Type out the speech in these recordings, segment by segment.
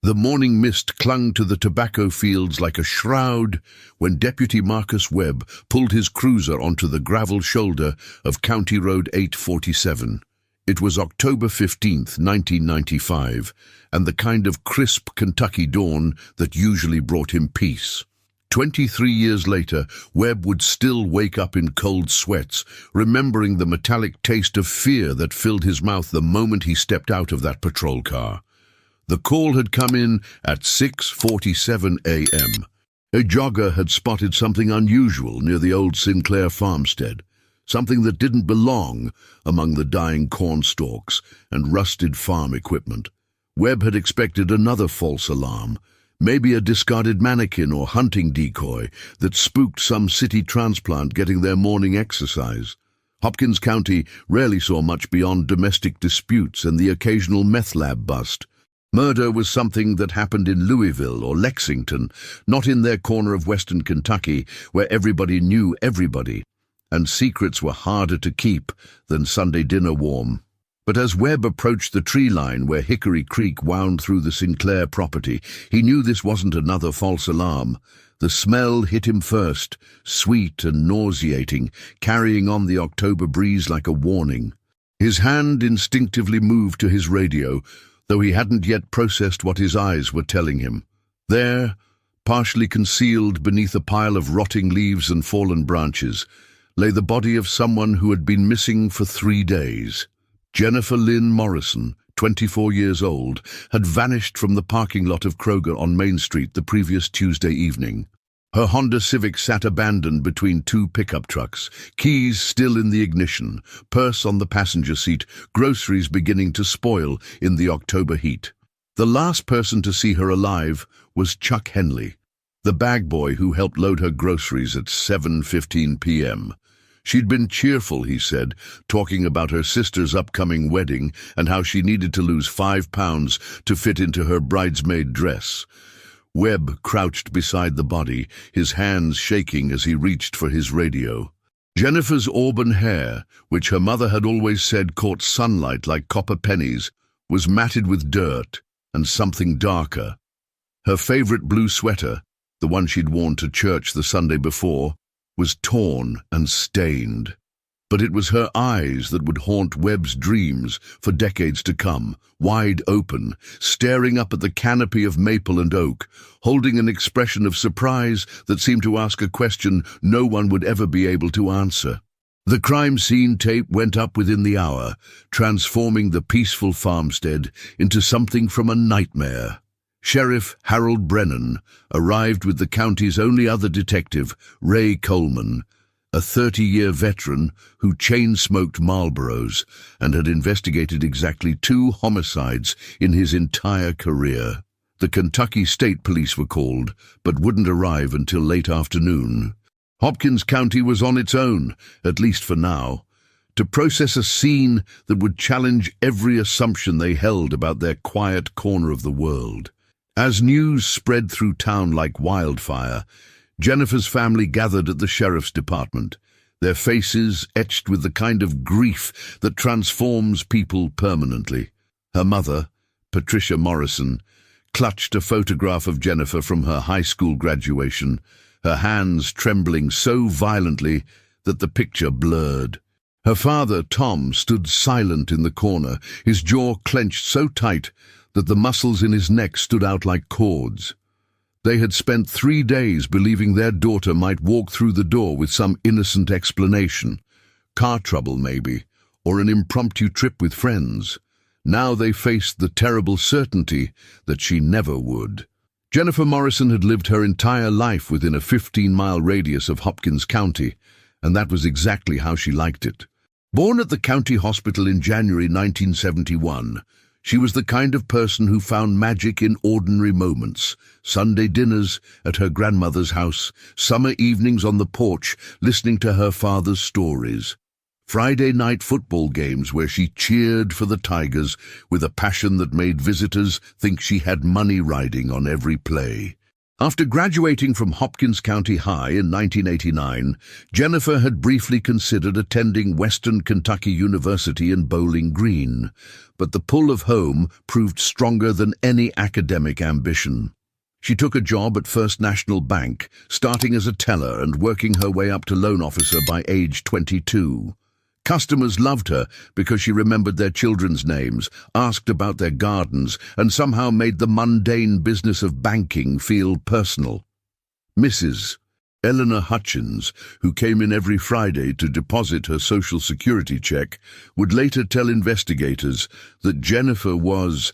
The morning mist clung to the tobacco fields like a shroud when Deputy Marcus Webb pulled his cruiser onto the gravel shoulder of County Road 847. It was October 15th, 1995, and the kind of crisp Kentucky dawn that usually brought him peace. 23 years later, Webb would still wake up in cold sweats, remembering the metallic taste of fear that filled his mouth the moment he stepped out of that patrol car. The call had come in at 6:47 a.m. A jogger had spotted something unusual near the old Sinclair farmstead, something that didn't belong among the dying corn stalks and rusted farm equipment. Webb had expected another false alarm, maybe a discarded mannequin or hunting decoy that spooked some city transplant getting their morning exercise. Hopkins County rarely saw much beyond domestic disputes and the occasional meth lab bust. Murder was something that happened in Louisville or Lexington, not in their corner of western Kentucky where everybody knew everybody, and secrets were harder to keep than Sunday dinner warm. But as Webb approached the tree line where Hickory Creek wound through the Sinclair property, he knew this wasn't another false alarm. The smell hit him first, sweet and nauseating, carrying on the October breeze like a warning. His hand instinctively moved to his radio, though he hadn't yet processed what his eyes were telling him. There, partially concealed beneath a pile of rotting leaves and fallen branches, lay the body of someone who had been missing for 3 days. Jennifer Morrison, 24 years old, had vanished from the parking lot of Kroger on Main Street the previous Tuesday evening. Her Honda Civic sat abandoned between 2 pickup trucks, keys still in the ignition, purse on the passenger seat, groceries beginning to spoil in the October heat. The last person to see her alive was Chuck Henley, the bag boy who helped load her groceries at 7:15 p.m. She'd been cheerful, he said, talking about her sister's upcoming wedding and how she needed to lose 5 pounds to fit into her bridesmaid dress. Webb crouched beside the body, his hands shaking as he reached for his radio. Jennifer's auburn hair, which her mother had always said caught sunlight like copper pennies, was matted with dirt and something darker. Her favorite blue sweater, the one she'd worn to church the Sunday before, was torn and stained. But it was her eyes that would haunt Webb's dreams for decades to come, wide open, staring up at the canopy of maple and oak, holding an expression of surprise that seemed to ask a question no one would ever be able to answer. The crime scene tape went up within the hour, transforming the peaceful farmstead into something from a nightmare. Sheriff Harold Brennan arrived with the county's only other detective, Ray Coleman, a 30-year veteran who chain-smoked Marlboros and had investigated exactly 2 homicides in his entire career. The Kentucky State Police were called, but wouldn't arrive until late afternoon. Hopkins County was on its own, at least for now, to process a scene that would challenge every assumption they held about their quiet corner of the world. As news spread through town like wildfire, Jennifer's family gathered at the sheriff's department, their faces etched with the kind of grief that transforms people permanently. Her mother, Patricia Morrison, clutched a photograph of Jennifer from her high school graduation, her hands trembling so violently that the picture blurred. Her father, Tom, stood silent in the corner, his jaw clenched so tight that the muscles in his neck stood out like cords. They had spent 3 days believing their daughter might walk through the door with some innocent explanation. Car trouble, maybe, or an impromptu trip with friends. Now they faced the terrible certainty that she never would. Jennifer Morrison had lived her entire life within a 15-mile radius of Hopkins County, and that was exactly how she liked it. Born at the county hospital in January 1971, she was the kind of person who found magic in ordinary moments. Sunday dinners at her grandmother's house, summer evenings on the porch listening to her father's stories, Friday night football games where she cheered for the Tigers with a passion that made visitors think she had money riding on every play. After graduating from Hopkins County High in 1989, Jennifer had briefly considered attending Western Kentucky University in Bowling Green, but the pull of home proved stronger than any academic ambition. She took a job at First National Bank, starting as a teller and working her way up to loan officer by age 22. Customers loved her because she remembered their children's names, asked about their gardens, and somehow made the mundane business of banking feel personal. Mrs. Eleanor Hutchins, who came in every Friday to deposit her Social Security check, would later tell investigators that Jennifer was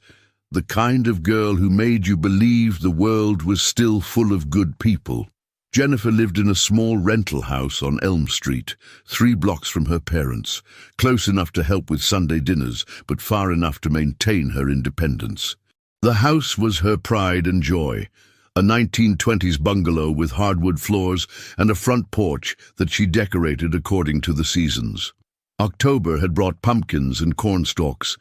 the kind of girl who made you believe the world was still full of good people. Jennifer lived in a small rental house on Elm Street, 3 blocks from her parents, close enough to help with Sunday dinners, but far enough to maintain her independence. The house was her pride and joy, a 1920s bungalow with hardwood floors and a front porch that she decorated according to the seasons. October had brought pumpkins and cornstalks,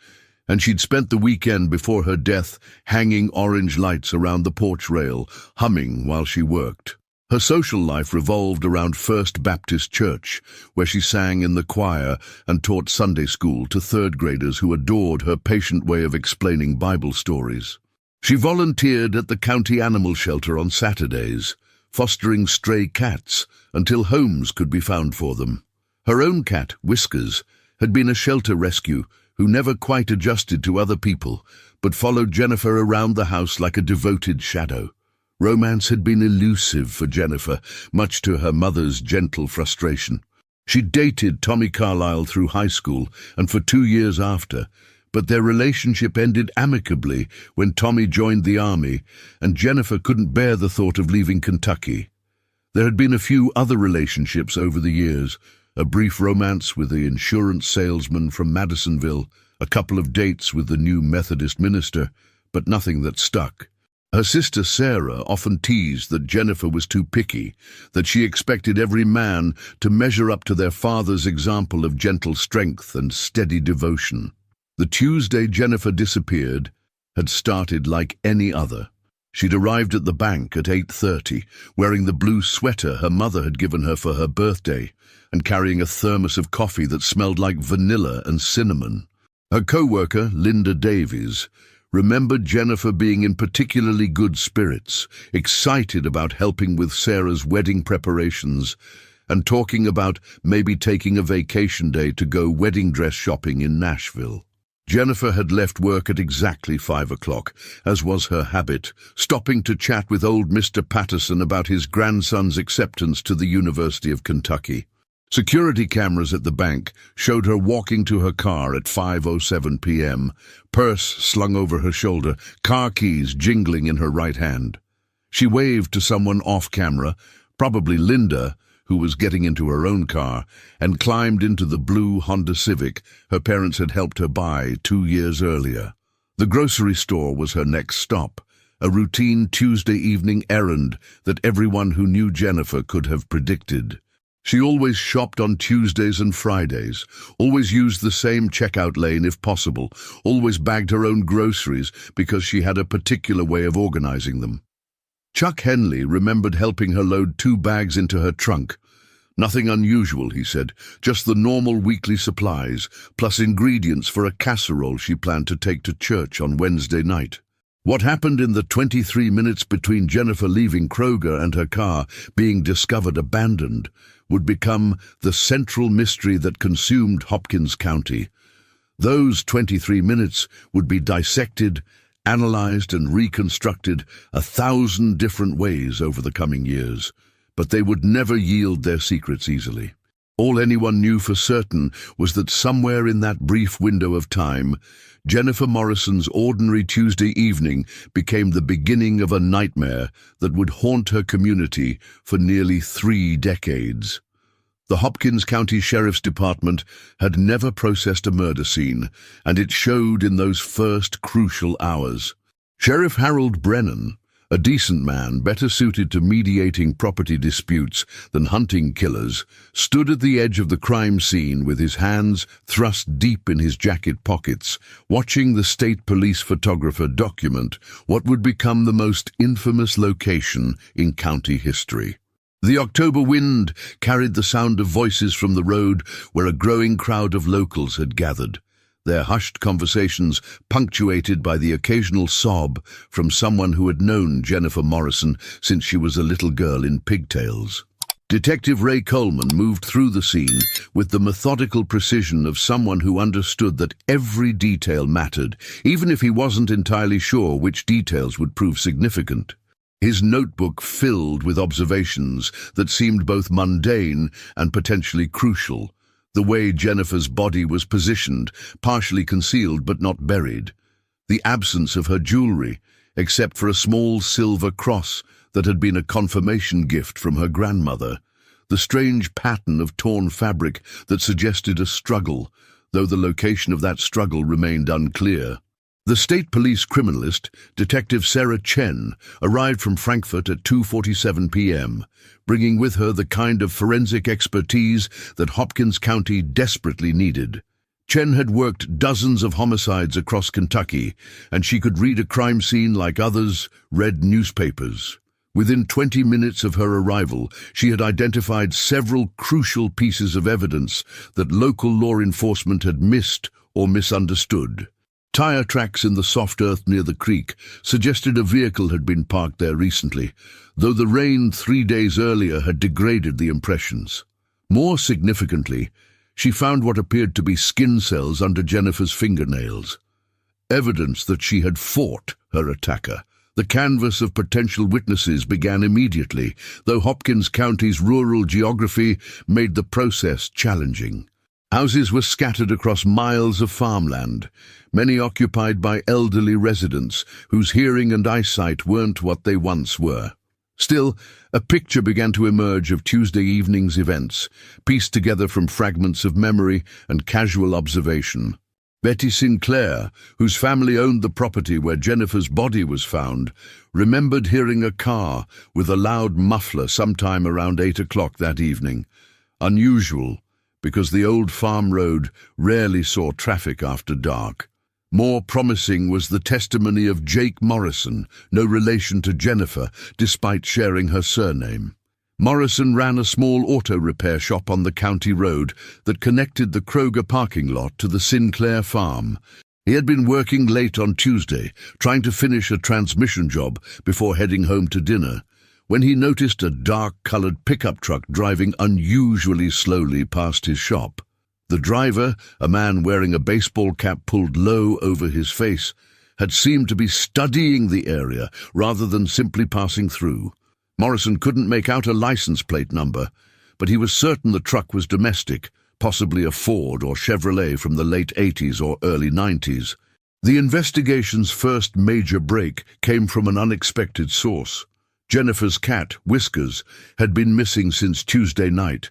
and she'd spent the weekend before her death hanging orange lights around the porch rail, humming while she worked. Her social life revolved around First Baptist Church, where she sang in the choir and taught Sunday school to 3rd graders who adored her patient way of explaining Bible stories. She volunteered at the county animal shelter on Saturdays, fostering stray cats until homes could be found for them. Her own cat, Whiskers, had been a shelter rescue who never quite adjusted to other people, but followed Jennifer around the house like a devoted shadow. Romance had been elusive for Jennifer, much to her mother's gentle frustration. She dated Tommy Carlyle through high school and for 2 years after, but their relationship ended amicably when Tommy joined the army, and Jennifer couldn't bear the thought of leaving Kentucky. There had been a few other relationships over the years, a brief romance with the insurance salesman from Madisonville, a couple of dates with the new Methodist minister, but nothing that stuck. Her sister Sarah often teased that Jennifer was too picky, that she expected every man to measure up to their father's example of gentle strength and steady devotion. The Tuesday Jennifer disappeared had started like any other. She'd arrived at the bank at 8:30, wearing the blue sweater her mother had given her for her birthday, and carrying a thermos of coffee that smelled like vanilla and cinnamon. Her co-worker, Linda Davies, remembered Jennifer being in particularly good spirits, excited about helping with Sarah's wedding preparations, and talking about maybe taking a vacation day to go wedding dress shopping in Nashville. Jennifer had left work at exactly 5 o'clock, as was her habit, stopping to chat with old Mr. Patterson about his grandson's acceptance to the University of Kentucky. Security cameras at the bank showed her walking to her car at 5:07 p.m., purse slung over her shoulder, car keys jingling in her right hand. She waved to someone off-camera, probably Linda, who was getting into her own car, and climbed into the blue Honda Civic her parents had helped her buy 2 years earlier. The grocery store was her next stop, a routine Tuesday evening errand that everyone who knew Jennifer could have predicted. She always shopped on Tuesdays and Fridays, always used the same checkout lane if possible, always bagged her own groceries because she had a particular way of organizing them. Chuck Henley remembered helping her load 2 bags into her trunk. Nothing unusual, he said, just the normal weekly supplies, plus ingredients for a casserole she planned to take to church on Wednesday night. What happened in the 23 minutes between Jennifer leaving Kroger and her car being discovered abandoned would become the central mystery that consumed Hopkins County. Those 23 minutes would be dissected, analyzed and reconstructed 1,000 different ways over the coming years, but they would never yield their secrets easily. All anyone knew for certain was that somewhere in that brief window of time, Jennifer Morrison's ordinary Tuesday evening became the beginning of a nightmare that would haunt her community for nearly 3 decades. The Hopkins County Sheriff's Department had never processed a murder scene, and it showed in those first crucial hours. Sheriff Harold Brennan, A decent man, better suited to mediating property disputes than hunting killers, stood at the edge of the crime scene with his hands thrust deep in his jacket pockets, watching the state police photographer document what would become the most infamous location in county history. The October wind carried the sound of voices from the road where a growing crowd of locals had gathered, their hushed conversations punctuated by the occasional sob from someone who had known Jennifer Morrison since she was a little girl in pigtails. Detective Ray Coleman moved through the scene with the methodical precision of someone who understood that every detail mattered, even if he wasn't entirely sure which details would prove significant. His notebook filled with observations that seemed both mundane and potentially crucial. The way Jennifer's body was positioned, partially concealed but not buried. The absence of her jewelry, except for a small silver cross that had been a confirmation gift from her grandmother. The strange pattern of torn fabric that suggested a struggle, though the location of that struggle remained unclear. The state police criminalist, Detective Sarah Chen, arrived from Frankfurt at 2:47 p.m., bringing with her the kind of forensic expertise that Hopkins County desperately needed. Chen had worked dozens of homicides across Kentucky, and she could read a crime scene like others read newspapers. Within 20 minutes of her arrival, she had identified several crucial pieces of evidence that local law enforcement had missed or misunderstood. Tire tracks in the soft earth near the creek suggested a vehicle had been parked there recently, though the rain 3 days earlier had degraded the impressions. More significantly, she found what appeared to be skin cells under Jennifer's fingernails, evidence that she had fought her attacker. The canvass of potential witnesses began immediately, though Hopkins County's rural geography made the process challenging. Houses were scattered across miles of farmland, many occupied by elderly residents whose hearing and eyesight weren't what they once were. Still, a picture began to emerge of Tuesday evening's events, pieced together from fragments of memory and casual observation. Betty Sinclair, whose family owned the property where Jennifer's body was found, remembered hearing a car with a loud muffler sometime around 8 o'clock that evening. Unusual, because the old farm road rarely saw traffic after dark. More promising was the testimony of Jake Morrison, no relation to Jennifer, despite sharing her surname. Morrison ran a small auto repair shop on the county road that connected the Kroger parking lot to the Sinclair farm. He had been working late on Tuesday, trying to finish a transmission job before heading home to dinner, when he noticed a dark-colored pickup truck driving unusually slowly past his shop. The driver, a man wearing a baseball cap pulled low over his face, had seemed to be studying the area rather than simply passing through. Morrison couldn't make out a license plate number, but he was certain the truck was domestic, possibly a Ford or Chevrolet from the late 80s or early 90s. The investigation's first major break came from an unexpected source. Jennifer's cat, Whiskers, had been missing since Tuesday night,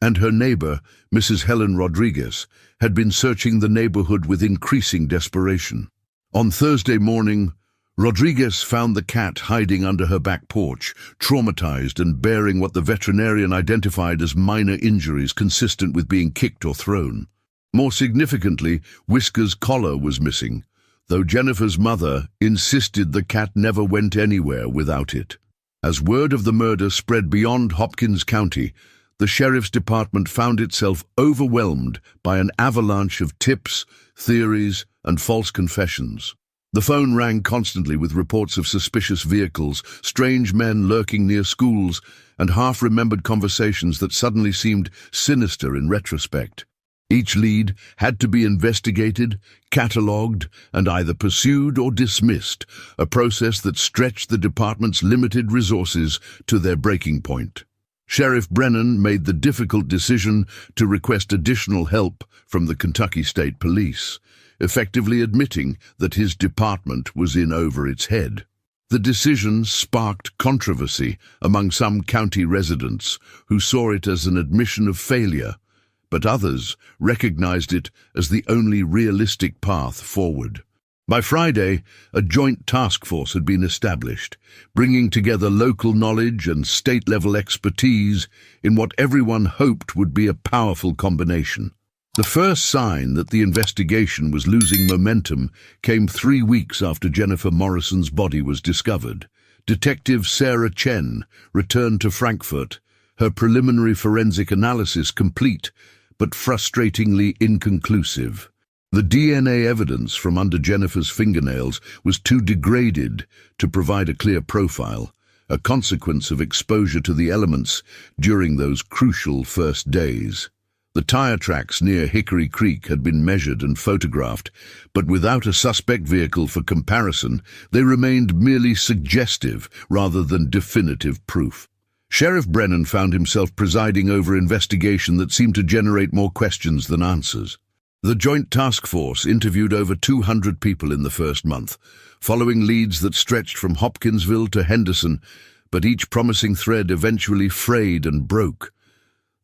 and her neighbor, Mrs. Helen Rodriguez, had been searching the neighborhood with increasing desperation. On Thursday morning, Rodriguez found the cat hiding under her back porch, traumatized and bearing what the veterinarian identified as minor injuries consistent with being kicked or thrown. More significantly, Whiskers' collar was missing, though Jennifer's mother insisted the cat never went anywhere without it. As word of the murder spread beyond Hopkins County, the sheriff's department found itself overwhelmed by an avalanche of tips, theories, and false confessions. The phone rang constantly with reports of suspicious vehicles, strange men lurking near schools, and half-remembered conversations that suddenly seemed sinister in retrospect. Each lead had to be investigated, catalogued, and either pursued or dismissed, a process that stretched the department's limited resources to their breaking point. Sheriff Brennan made the difficult decision to request additional help from the Kentucky State Police, effectively admitting that his department was in over its head. The decision sparked controversy among some county residents who saw it as an admission of failure, but others recognized it as the only realistic path forward. By Friday, a joint task force had been established, bringing together local knowledge and state-level expertise in what everyone hoped would be a powerful combination. The first sign that the investigation was losing momentum came 3 weeks after Jennifer Morrison's body was discovered. Detective Sarah Chen returned to Frankfurt, her preliminary forensic analysis complete, but frustratingly inconclusive. The DNA evidence from under Jennifer's fingernails was too degraded to provide a clear profile, a consequence of exposure to the elements during those crucial first days. The tire tracks near Hickory Creek had been measured and photographed, but without a suspect vehicle for comparison, they remained merely suggestive rather than definitive proof. Sheriff Brennan found himself presiding over an investigation that seemed to generate more questions than answers. The Joint Task Force interviewed over 200 people in the first month, following leads that stretched from Hopkinsville to Henderson, but each promising thread eventually frayed and broke.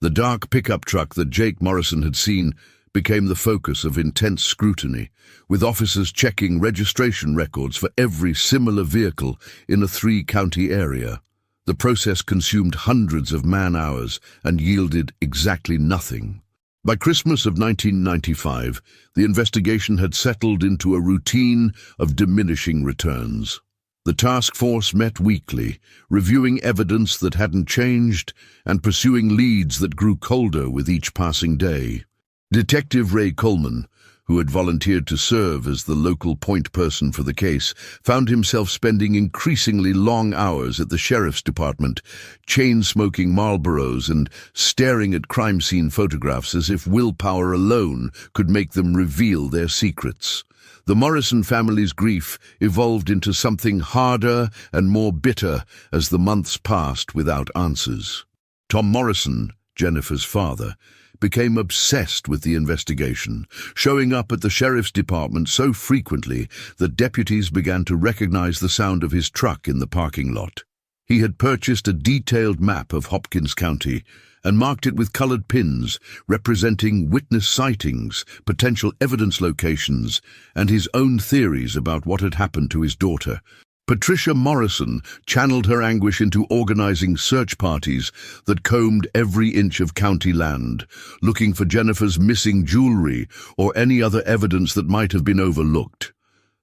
The dark pickup truck that Jake Morrison had seen became the focus of intense scrutiny, with officers checking registration records for every similar vehicle in a 3-county area. The process consumed hundreds of man-hours and yielded exactly nothing. By Christmas of 1995, the investigation had settled into a routine of diminishing returns. The task force met weekly, reviewing evidence that hadn't changed and pursuing leads that grew colder with each passing day. Detective Ray Coleman, who had volunteered to serve as the local point person for the case, found himself spending increasingly long hours at the sheriff's department, chain-smoking Marlboros and staring at crime scene photographs as if willpower alone could make them reveal their secrets. The Morrison family's grief evolved into something harder and more bitter as the months passed without answers. Tom Morrison, Jennifer's father, became obsessed with the investigation, showing up at the sheriff's department so frequently that deputies began to recognize the sound of his truck in the parking lot. He had purchased a detailed map of Hopkins County and marked it with colored pins representing witness sightings, potential evidence locations, and his own theories about what had happened to his daughter. Patricia Morrison channeled her anguish into organizing search parties that combed every inch of county land, looking for Jennifer's missing jewelry or any other evidence that might have been overlooked.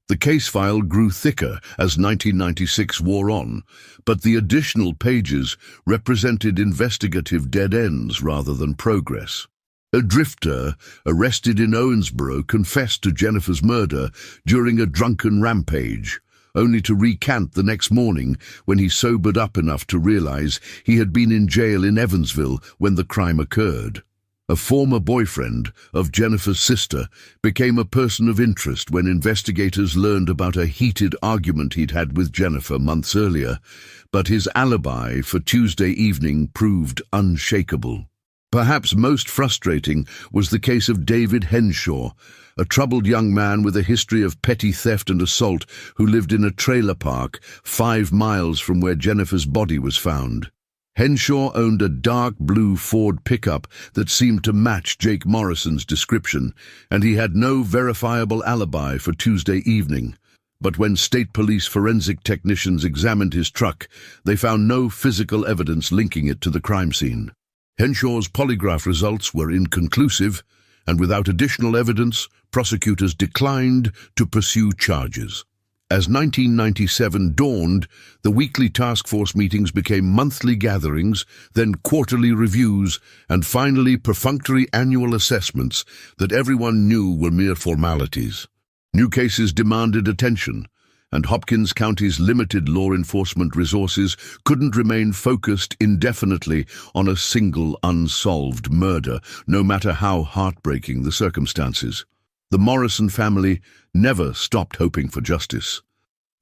The case file grew thicker as 1996 wore on, but the additional pages represented investigative dead ends rather than progress. A drifter arrested in Owensboro confessed to Jennifer's murder during a drunken rampage, only to recant the next morning when he sobered up enough to realize he had been in jail in Evansville when the crime occurred. A former boyfriend of Jennifer's sister became a person of interest when investigators learned about a heated argument he'd had with Jennifer months earlier, but his alibi for Tuesday evening proved unshakable. Perhaps most frustrating was the case of David Henshaw, a troubled young man with a history of petty theft and assault who lived in a trailer park 5 miles from where Jennifer's body was found. Henshaw owned a dark blue Ford pickup that seemed to match Jake Morrison's description, and he had no verifiable alibi for Tuesday evening. But when state police forensic technicians examined his truck, they found no physical evidence linking it to the crime scene. Henshaw's polygraph results were inconclusive, and without additional evidence, prosecutors declined to pursue charges. As 1997 dawned, the weekly task force meetings became monthly gatherings, then quarterly reviews, and finally perfunctory annual assessments that everyone knew were mere formalities. New cases demanded attention, and Hopkins County's limited law enforcement resources couldn't remain focused indefinitely on a single unsolved murder, no matter how heartbreaking the circumstances. The Morrison family never stopped hoping for justice,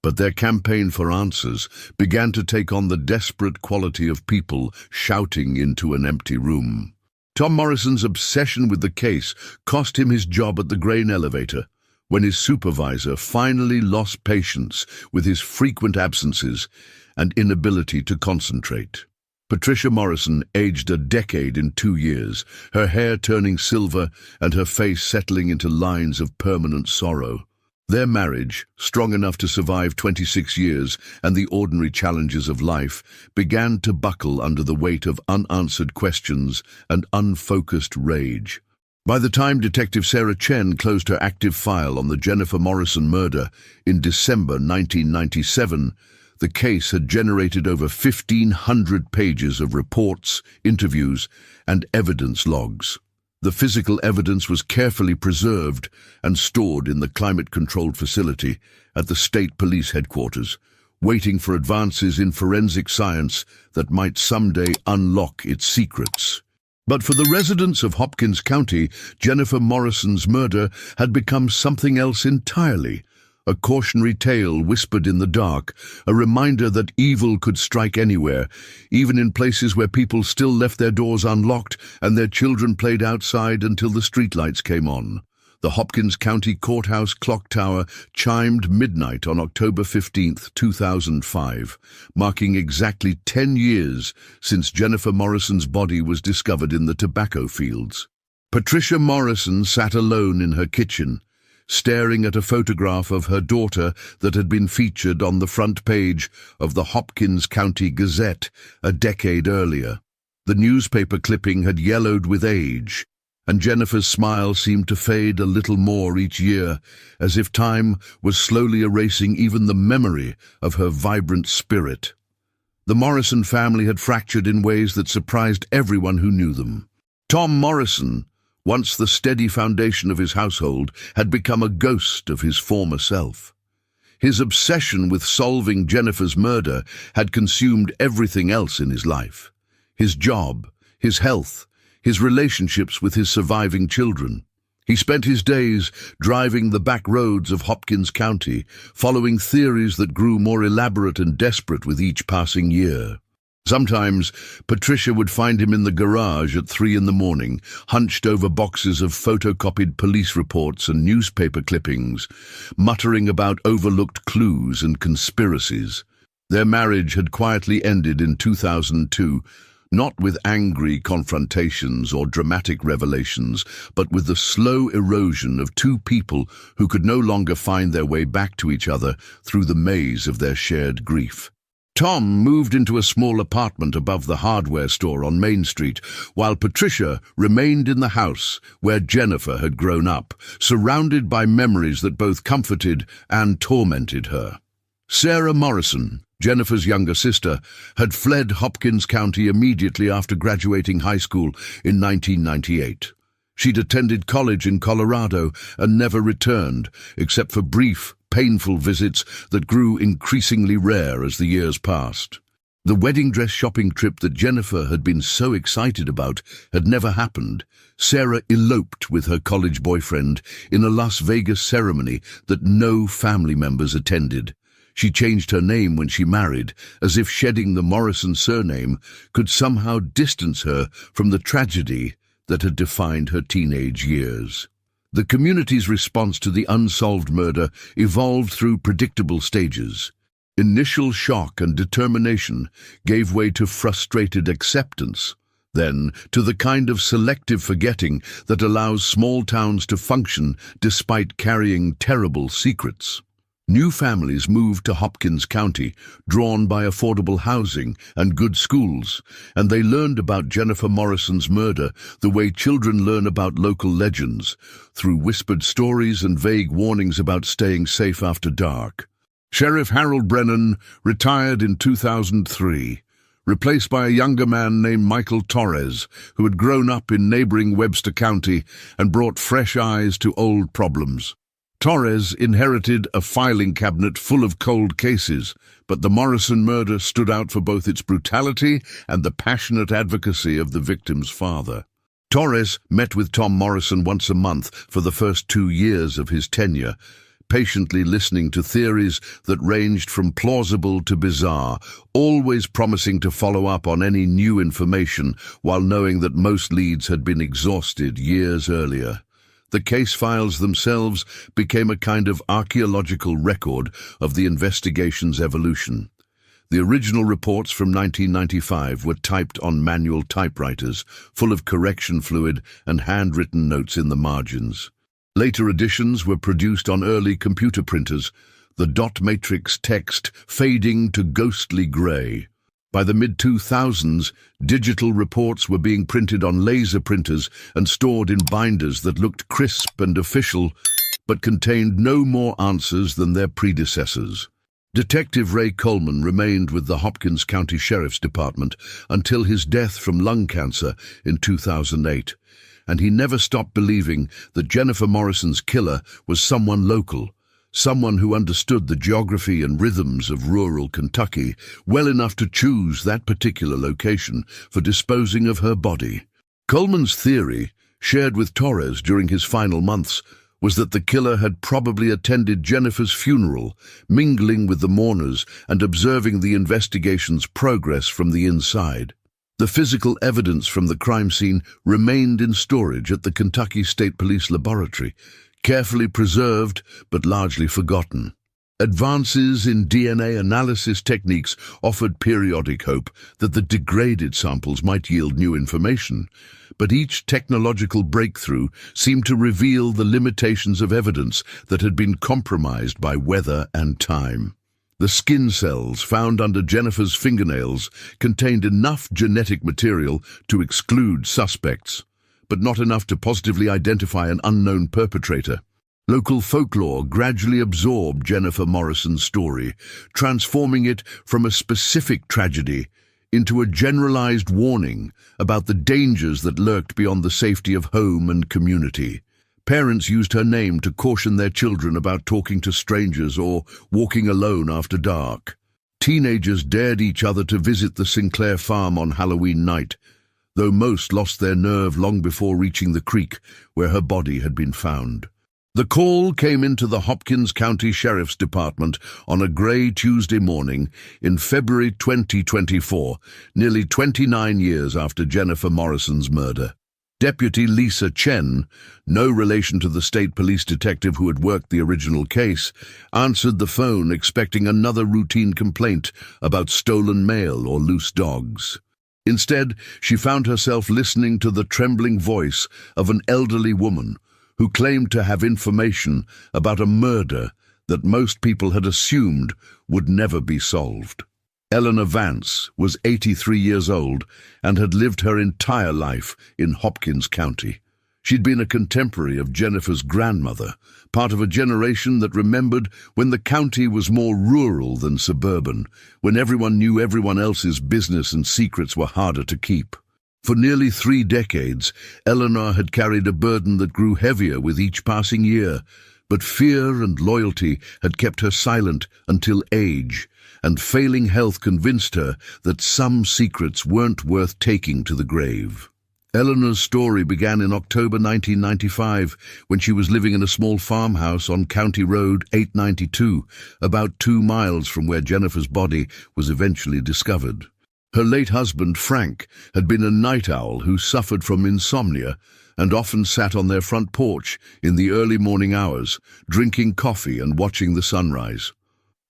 but their campaign for answers began to take on the desperate quality of people shouting into an empty room. Tom Morrison's obsession with the case cost him his job at the grain elevator, when his supervisor finally lost patience with his frequent absences and inability to concentrate. Patricia Morrison aged a decade in 2 years, her hair turning silver and her face settling into lines of permanent sorrow. Their marriage, strong enough to survive 26 years and the ordinary challenges of life, began to buckle under the weight of unanswered questions and unfocused rage. By the time Detective Sarah Chen closed her active file on the Jennifer Morrison murder in December 1997, the case had generated over 1,500 pages of reports, interviews, and evidence logs. The physical evidence was carefully preserved and stored in the climate-controlled facility at the state police headquarters, waiting for advances in forensic science that might someday unlock its secrets. But for the residents of Hopkins County, Jennifer Morrison's murder had become something else entirely. A cautionary tale whispered in the dark, a reminder that evil could strike anywhere, even in places where people still left their doors unlocked and their children played outside until the streetlights came on. The Hopkins County Courthouse clock tower chimed midnight on October 15, 2005, marking exactly 10 years since Jennifer Morrison's body was discovered in the tobacco fields. Patricia Morrison sat alone in her kitchen, staring at a photograph of her daughter that had been featured on the front page of the Hopkins County Gazette a decade earlier. The newspaper clipping had yellowed with age, and Jennifer's smile seemed to fade a little more each year, as if time was slowly erasing even the memory of her vibrant spirit. The Morrison family had fractured in ways that surprised everyone who knew them. Tom Morrison, once the steady foundation of his household, had become a ghost of his former self. His obsession with solving Jennifer's murder had consumed everything else in his life: his job, his health, his relationships with his surviving children. He spent his days driving the back roads of Hopkins County, following theories that grew more elaborate and desperate with each passing year. Sometimes Patricia would find him in the garage at 3 in the morning, hunched over boxes of photocopied police reports and newspaper clippings, muttering about overlooked clues and conspiracies. Their marriage had quietly ended in 2002, not with angry confrontations or dramatic revelations, but with the slow erosion of two people who could no longer find their way back to each other through the maze of their shared grief. Tom moved into a small apartment above the hardware store on Main Street, while Patricia remained in the house where Jennifer had grown up, surrounded by memories that both comforted and tormented her. Sarah Morrison, Jennifer's younger sister, had fled Hopkins County immediately after graduating high school in 1998. She'd attended college in Colorado and never returned, except for brief, painful visits that grew increasingly rare as the years passed. The wedding dress shopping trip that Jennifer had been so excited about had never happened. Sarah eloped with her college boyfriend in a Las Vegas ceremony that no family members attended. She changed her name when she married, as if shedding the Morrison surname could somehow distance her from the tragedy that had defined her teenage years. The community's response to the unsolved murder evolved through predictable stages. Initial shock and determination gave way to frustrated acceptance, then to the kind of selective forgetting that allows small towns to function despite carrying terrible secrets. New families moved to Hopkins County, drawn by affordable housing and good schools, and they learned about Jennifer Morrison's murder the way children learn about local legends, through whispered stories and vague warnings about staying safe after dark. Sheriff Harold Brennan retired in 2003, replaced by a younger man named Michael Torres, who had grown up in neighboring Webster County and brought fresh eyes to old problems. Torres inherited a filing cabinet full of cold cases, but the Morrison murder stood out for both its brutality and the passionate advocacy of the victim's father. Torres met with Tom Morrison once a month for the first 2 years of his tenure, patiently listening to theories that ranged from plausible to bizarre, always promising to follow up on any new information while knowing that most leads had been exhausted years earlier. The case files themselves became a kind of archaeological record of the investigation's evolution. The original reports from 1995 were typed on manual typewriters, full of correction fluid and handwritten notes in the margins. Later editions were produced on early computer printers, the dot matrix text fading to ghostly grey. By the mid-2000s, digital reports were being printed on laser printers and stored in binders that looked crisp and official, but contained no more answers than their predecessors. Detective Ray Coleman remained with the Hopkins County Sheriff's Department until his death from lung cancer in 2008, and he never stopped believing that Jennifer Morrison's killer was someone local, someone who understood the geography and rhythms of rural Kentucky well enough to choose that particular location for disposing of her body. Coleman's theory, shared with Torres during his final months, was that the killer had probably attended Jennifer's funeral, mingling with the mourners and observing the investigation's progress from the inside. The physical evidence from the crime scene remained in storage at the Kentucky State Police Laboratory, carefully preserved but largely forgotten. Advances in DNA analysis techniques offered periodic hope that the degraded samples might yield new information, but each technological breakthrough seemed to reveal the limitations of evidence that had been compromised by weather and time. The skin cells found under Jennifer's fingernails contained enough genetic material to exclude suspects, but not enough to positively identify an unknown perpetrator. Local folklore gradually absorbed Jennifer Morrison's story, transforming it from a specific tragedy into a generalized warning about the dangers that lurked beyond the safety of home and community. Parents used her name to caution their children about talking to strangers or walking alone after dark. Teenagers dared each other to visit the Sinclair farm on Halloween night, though most lost their nerve long before reaching the creek where her body had been found. The call came into the Hopkins County Sheriff's Department on a grey Tuesday morning in February 2024, nearly 29 years after Jennifer Morrison's murder. Deputy Lisa Chen, no relation to the state police detective who had worked the original case, answered the phone expecting another routine complaint about stolen mail or loose dogs. Instead, she found herself listening to the trembling voice of an elderly woman who claimed to have information about a murder that most people had assumed would never be solved. Eleanor Vance was 83 years old and had lived her entire life in Hopkins County. She'd been a contemporary of Jennifer's grandmother, part of a generation that remembered when the county was more rural than suburban, when everyone knew everyone else's business and secrets were harder to keep. For nearly 3 decades, Eleanor had carried a burden that grew heavier with each passing year, but fear and loyalty had kept her silent until age, and failing health convinced her that some secrets weren't worth taking to the grave. Eleanor's story began in October 1995, when she was living in a small farmhouse on County Road 892, about 2 miles from where Jennifer's body was eventually discovered. Her late husband, Frank, had been a night owl who suffered from insomnia and often sat on their front porch in the early morning hours, drinking coffee and watching the sunrise.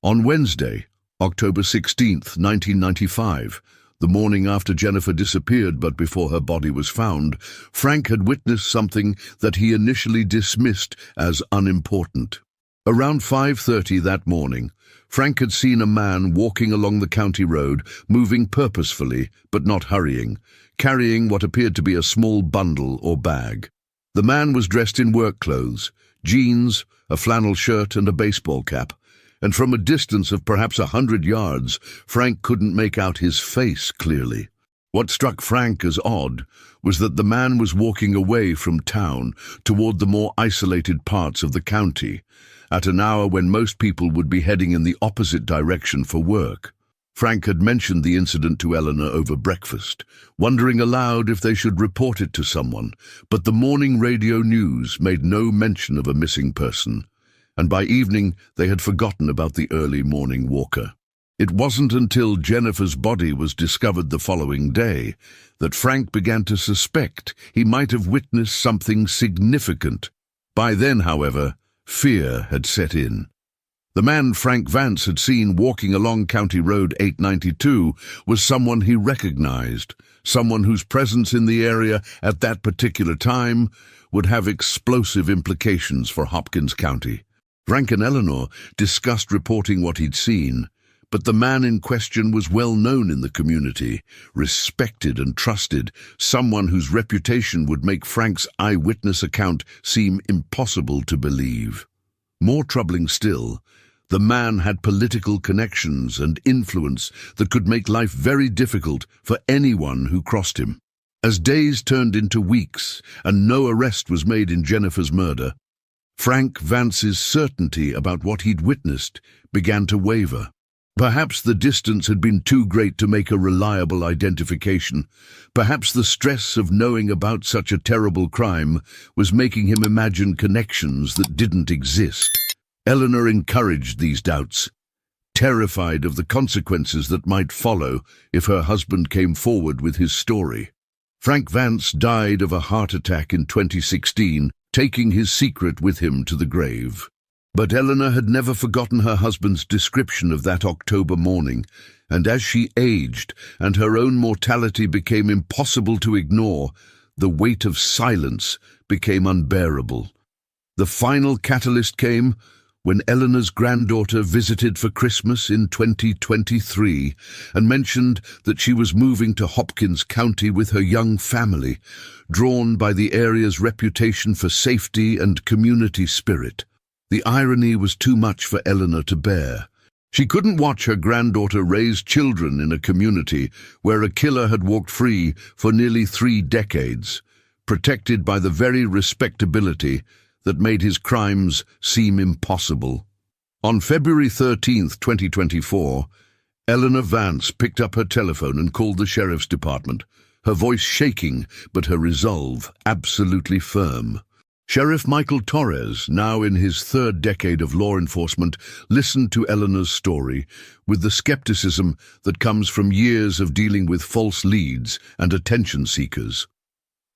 On Wednesday, October 16, 1995, the morning after Jennifer disappeared but before her body was found, Frank had witnessed something that he initially dismissed as unimportant. Around 5:30 that morning, Frank had seen a man walking along the county road, moving purposefully but not hurrying, carrying what appeared to be a small bundle or bag. The man was dressed in work clothes, jeans, a flannel shirt and a baseball cap, and from a distance of perhaps 100 yards, Frank couldn't make out his face clearly. What struck Frank as odd was that the man was walking away from town toward the more isolated parts of the county, at an hour when most people would be heading in the opposite direction for work. Frank had mentioned the incident to Eleanor over breakfast, wondering aloud if they should report it to someone, but the morning radio news made no mention of a missing person, and by evening they had forgotten about the early morning walker. It wasn't until Jennifer's body was discovered the following day that Frank began to suspect he might have witnessed something significant. By then, however, fear had set in. The man Frank Vance had seen walking along County Road 892 was someone he recognized, someone whose presence in the area at that particular time would have explosive implications for Hopkins County. Frank and Eleanor discussed reporting what he'd seen, but the man in question was well known in the community, respected and trusted, someone whose reputation would make Frank's eyewitness account seem impossible to believe. More troubling still, the man had political connections and influence that could make life very difficult for anyone who crossed him. As days turned into weeks and no arrest was made in Jennifer's murder, Frank Vance's certainty about what he'd witnessed began to waver. Perhaps the distance had been too great to make a reliable identification. Perhaps the stress of knowing about such a terrible crime was making him imagine connections that didn't exist. Eleanor encouraged these doubts, terrified of the consequences that might follow if her husband came forward with his story. Frank Vance died of a heart attack in 2016, taking his secret with him to the grave. But Eleanor had never forgotten her husband's description of that October morning, and as she aged and her own mortality became impossible to ignore, the weight of silence became unbearable. The final catalyst came when Eleanor's granddaughter visited for Christmas in 2023 and mentioned that she was moving to Hopkins County with her young family, drawn by the area's reputation for safety and community spirit. The irony was too much for Eleanor to bear. She couldn't watch her granddaughter raise children in a community where a killer had walked free for nearly 3 decades, protected by the very respectability that made his crimes seem impossible. On February 13, 2024, Eleanor Vance picked up her telephone and called the sheriff's department, her voice shaking but her resolve absolutely firm. Sheriff Michael Torres, now in his 3rd decade of law enforcement, listened to Eleanor's story with the skepticism that comes from years of dealing with false leads and attention seekers.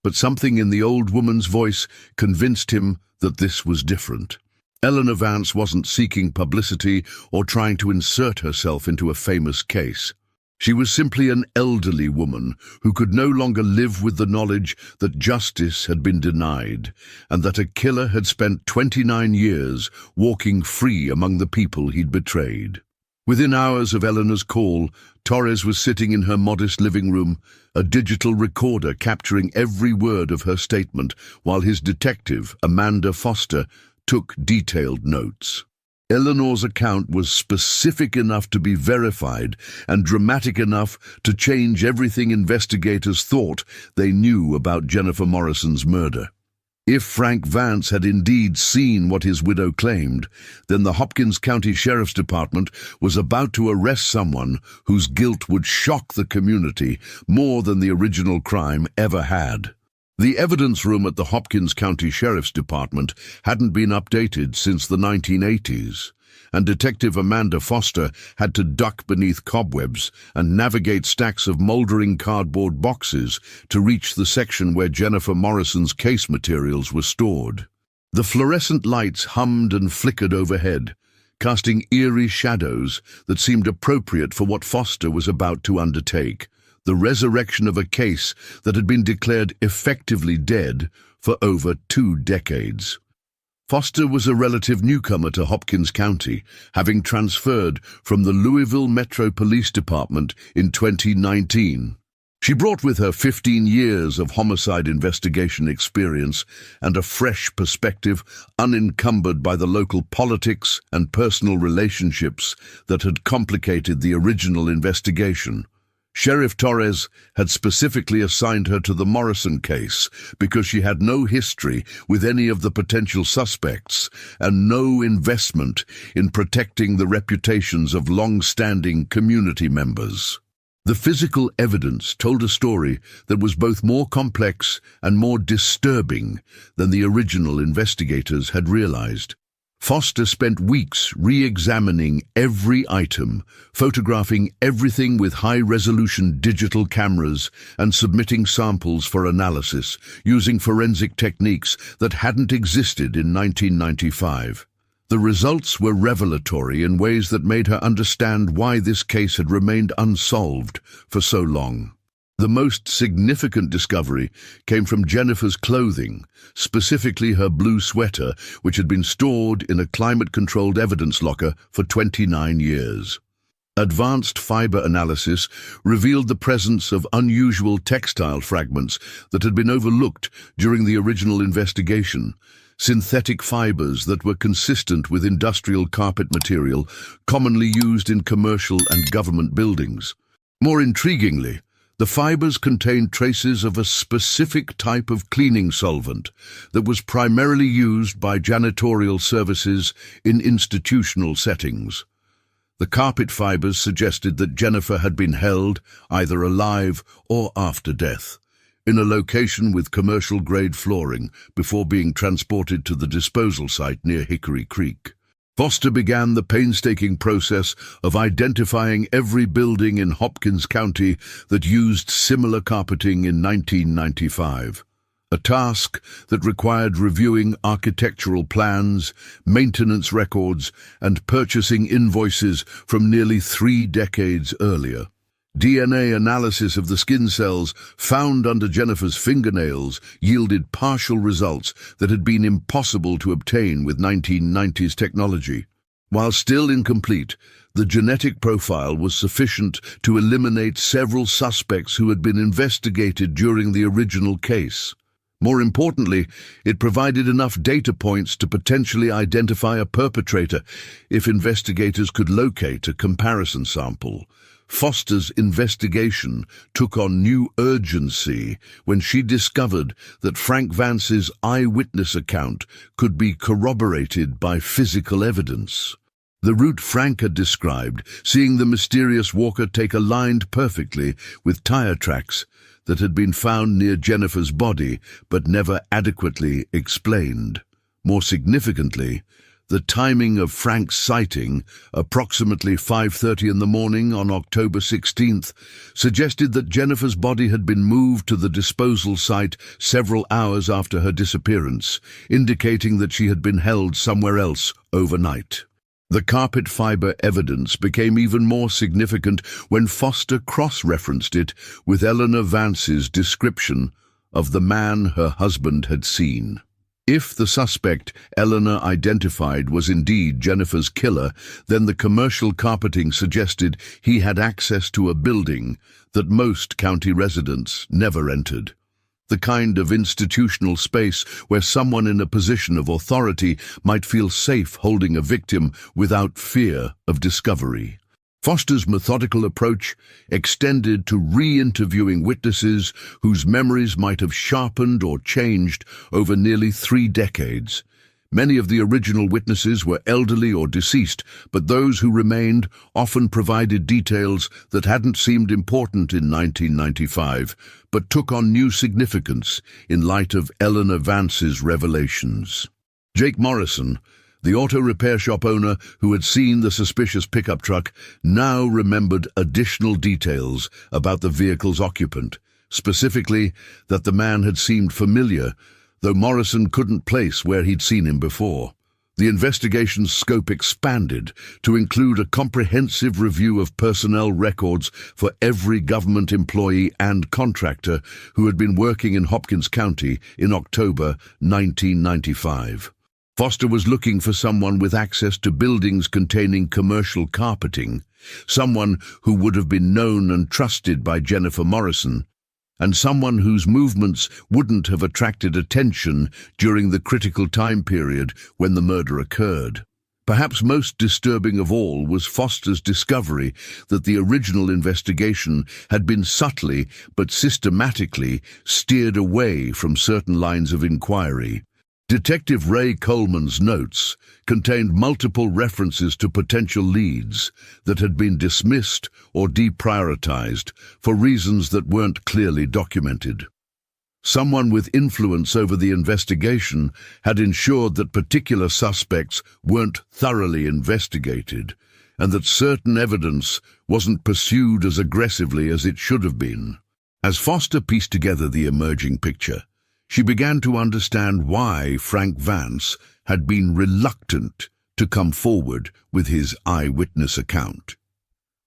But something in the old woman's voice convinced him that this was different. Eleanor Vance wasn't seeking publicity or trying to insert herself into a famous case. She was simply an elderly woman who could no longer live with the knowledge that justice had been denied and that a killer had spent 29 years walking free among the people he'd betrayed. Within hours of Eleanor's call, Torres was sitting in her modest living room, a digital recorder capturing every word of her statement, while his detective, Amanda Foster, took detailed notes. Eleanor's account was specific enough to be verified and dramatic enough to change everything investigators thought they knew about Jennifer Morrison's murder. If Frank Vance had indeed seen what his widow claimed, then the Hopkins County Sheriff's Department was about to arrest someone whose guilt would shock the community more than the original crime ever had. The evidence room at the Hopkins County Sheriff's Department hadn't been updated since the 1980s, and Detective Amanda Foster had to duck beneath cobwebs and navigate stacks of moldering cardboard boxes to reach the section where Jennifer Morrison's case materials were stored. The fluorescent lights hummed and flickered overhead, casting eerie shadows that seemed appropriate for what Foster was about to undertake, the resurrection of a case that had been declared effectively dead for over 2 decades. Foster was a relative newcomer to Hopkins County, having transferred from the Louisville Metro Police Department in 2019. She brought with her 15 years of homicide investigation experience and a fresh perspective unencumbered by the local politics and personal relationships that had complicated the original investigation. Sheriff Torres had specifically assigned her to the Morrison case because she had no history with any of the potential suspects and no investment in protecting the reputations of long-standing community members. The physical evidence told a story that was both more complex and more disturbing than the original investigators had realized. Foster spent weeks re-examining every item, photographing everything with high-resolution digital cameras and submitting samples for analysis using forensic techniques that hadn't existed in 1995. The results were revelatory in ways that made her understand why this case had remained unsolved for so long. The most significant discovery came from Jennifer's clothing, specifically her blue sweater, which had been stored in a climate-controlled evidence locker for 29 years. Advanced fiber analysis revealed the presence of unusual textile fragments that had been overlooked during the original investigation, synthetic fibers that were consistent with industrial carpet material commonly used in commercial and government buildings. More intriguingly, the fibers contained traces of a specific type of cleaning solvent that was primarily used by janitorial services in institutional settings. The carpet fibers suggested that Jennifer had been held, either alive or after death, in a location with commercial-grade flooring before being transported to the disposal site near Hickory Creek. Foster began the painstaking process of identifying every building in Hopkins County that used similar carpeting in 1995, a task that required reviewing architectural plans, maintenance records, and purchasing invoices from nearly 3 decades earlier. DNA analysis of the skin cells found under Jennifer's fingernails yielded partial results that had been impossible to obtain with 1990s technology. While still incomplete, the genetic profile was sufficient to eliminate several suspects who had been investigated during the original case. More importantly, it provided enough data points to potentially identify a perpetrator if investigators could locate a comparison sample. Foster's investigation took on new urgency when she discovered that Frank Vance's eyewitness account could be corroborated by physical evidence. The route Frank had described, seeing the mysterious walker take aligned perfectly with tire tracks that had been found near Jennifer's body but never adequately explained. More significantly, the timing of Frank's sighting, approximately 5:30 in the morning on October 16th, suggested that Jennifer's body had been moved to the disposal site several hours after her disappearance, indicating that she had been held somewhere else overnight. The carpet fiber evidence became even more significant when Foster cross-referenced it with Eleanor Vance's description of the man her husband had seen. If the suspect Eleanor identified was indeed Jennifer's killer, then the commercial carpeting suggested he had access to a building that most county residents never entered. The kind of institutional space where someone in a position of authority might feel safe holding a victim without fear of discovery. Foster's methodical approach extended to re-interviewing witnesses whose memories might have sharpened or changed over nearly 3 decades. Many of the original witnesses were elderly or deceased, but those who remained often provided details that hadn't seemed important in 1995, but took on new significance in light of Eleanor Vance's revelations. Jake Morrison, the auto repair shop owner who had seen the suspicious pickup truck, now remembered additional details about the vehicle's occupant, specifically that the man had seemed familiar, though Morrison couldn't place where he'd seen him before. The investigation's scope expanded to include a comprehensive review of personnel records for every government employee and contractor who had been working in Hopkins County in October 1995. Foster was looking for someone with access to buildings containing commercial carpeting, someone who would have been known and trusted by Jennifer Morrison, and someone whose movements wouldn't have attracted attention during the critical time period when the murder occurred. Perhaps most disturbing of all was Foster's discovery that the original investigation had been subtly but systematically steered away from certain lines of inquiry. Detective Ray Coleman's notes contained multiple references to potential leads that had been dismissed or deprioritized for reasons that weren't clearly documented. Someone with influence over the investigation had ensured that particular suspects weren't thoroughly investigated and that certain evidence wasn't pursued as aggressively as it should have been. As Foster pieced together the emerging picture, she began to understand why Frank Vance had been reluctant to come forward with his eyewitness account.